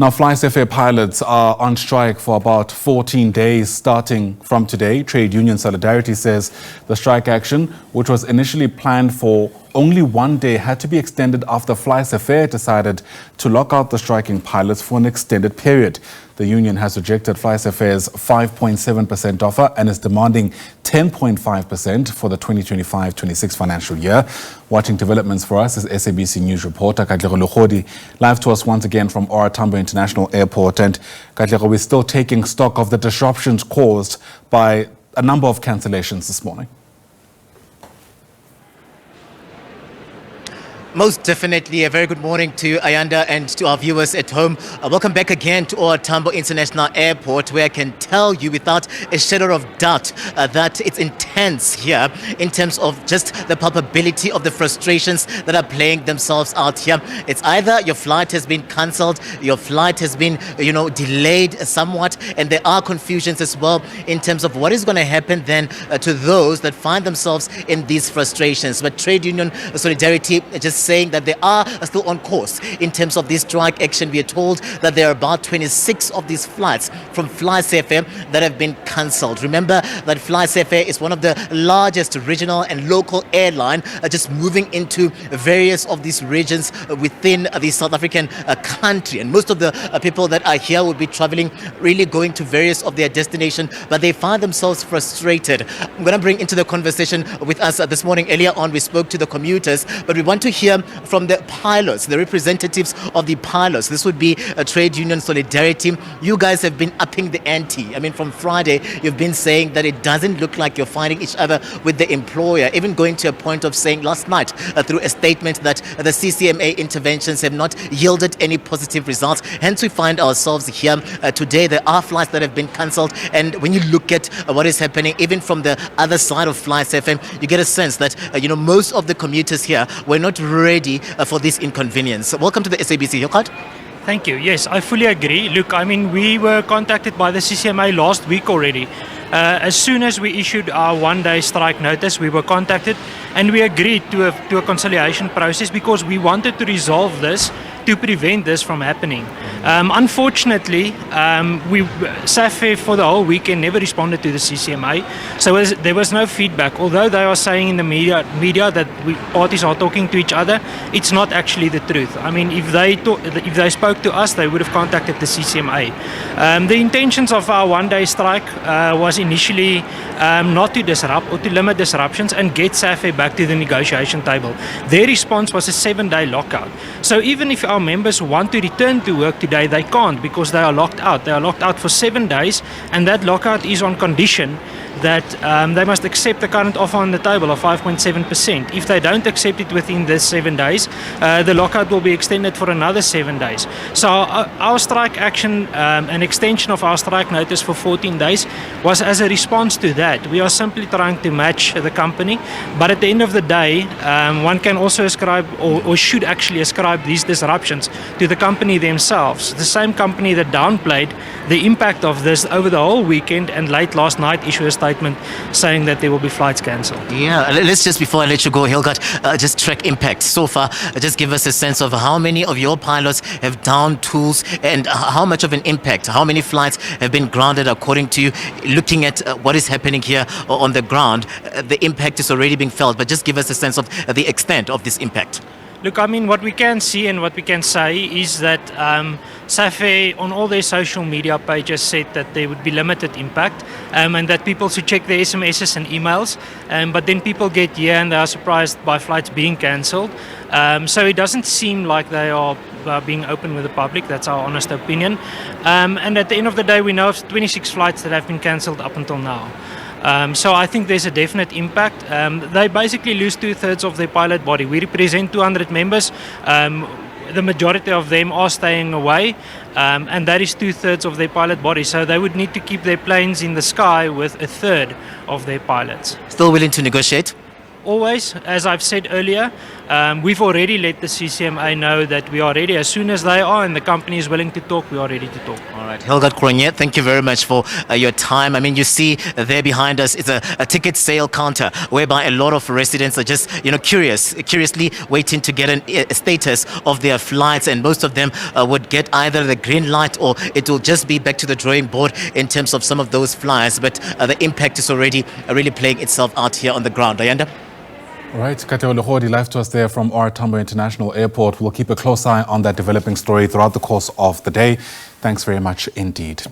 Now, FlySafair pilots are on strike for about 14 days starting from today. Trade Union Solidarity says the strike action, which was initially planned for only one day, had to be extended after FlySafair decided to lock out the striking pilots for an extended period. The union has rejected FlySafair's 5.7% offer and is demanding 10.5% for the 2025-26 financial year. Watching developments for us is SABC News reporter Katlego Legodi, live to us once again from OR Tambo International Airport. And Katlego, we're still taking stock of the disruptions caused by a number of cancellations this morning. Most definitely. A very good morning to Ayanda and to our viewers at home. Welcome back again to OR Tambo International Airport, where I can tell you without a shadow of doubt that it's intense here in terms of just the palpability of the frustrations that are playing themselves out here. It's either your flight has been cancelled, your flight has been, delayed somewhat, and there are confusions as well in terms of what is going to happen then to those that find themselves in these frustrations. But Trade Union Solidarity just saying that they are still on course in terms of this strike action. We are told that there are about 26 of these flights from FlySafair that have been cancelled. Remember that FlySafair is one of the largest regional and local airline just moving into various of these regions within the South African country. And most of the people that are here will be traveling, really going to various of their destinations, but they find themselves frustrated. I'm going to bring into the conversation with us this morning. Earlier on, we spoke to the commuters, but we want to hear from the pilots, the representatives of the pilots. This would be a Trade Union Solidarity. You guys have been upping the ante. I mean, from Friday, you've been saying that it doesn't look like you're finding each other with the employer, even going to a point of saying last night through a statement that the CCMA interventions have not yielded any positive results. Hence, we find ourselves here today. There are flights that have been cancelled. And when you look at what is happening, even from the other side of FlySafair, you get a sense that, most of the commuters here were not ready for this inconvenience. Welcome to the SABC, Hilkart. Thank you. Yes, I fully agree. Look, I mean, we were contacted by the CCMA last week already. As soon as we issued our one-day strike notice, we were contacted and we agreed to a conciliation process because we wanted to resolve this to prevent this from happening. Unfortunately, SAFAir for the whole weekend never responded to the CCMA, so there was no feedback. Although they are saying in the media that parties are talking to each other, it's not actually the truth. I mean, if they spoke to us, they would have contacted the CCMA. The intentions of our one-day strike was initially not to disrupt or to limit disruptions and get SAFAir back to the negotiation table. Their response was a 7-day lockout. So even if our members want to return to work today, they can't because they are locked out. They are locked out for 7 days, and that lockout is on condition that they must accept the current offer on the table of 5.7%. If they don't accept it within this 7 days, the lockout will be extended for another 7 days. So our strike action, an extension of our strike notice for 14 days was as a response to that. We are simply trying to match the company, but at the end of the day, one can also ascribe or should actually ascribe these disruptions to the company themselves. The same company that downplayed the impact of this over the whole weekend and late last night issued a statement saying that there will be flights cancelled. Yeah, let's just, before I let you go, Hilkart, just track impact so far. Just give us a sense of how many of your pilots have downed tools and how much of an impact, how many flights have been grounded according to you. Looking at what is happening here on the ground, the impact is already being felt, but just give us a sense of the extent of this impact. Look, I mean, what we can see and what we can say is that SAFAir on all their social media pages said that there would be limited impact and that people should check their SMSs and emails, but then people get here and they are surprised by flights being cancelled. So it doesn't seem like they are being open with the public. That's our honest opinion. And at the end of the day, we know of 26 flights that have been cancelled up until now. So I think there's a definite impact. They basically lose 2/3 of their pilot body. We represent 200 members. The majority of them are staying away, and that is 2/3 of their pilot body. So they would need to keep their planes in the sky with 1/3 of their pilots. Still willing to negotiate? Always, as I've said earlier, We've already let the CCMA know that we are ready. As soon as they are and the company is willing to talk, we are ready to talk. All right, Helga Cronje, thank you very much for your time. I mean, you see there behind us is a ticket sale counter whereby a lot of residents are just, curiously waiting to get a status of their flights, and most of them would get either the green light or it will just be back to the drawing board in terms of some of those flights. But the impact is already really playing itself out here on the ground. Ayanda? All right, Katlego Legodi live to us there from OR Tambo International Airport. We'll keep a close eye on that developing story throughout the course of the day. Thanks very much indeed.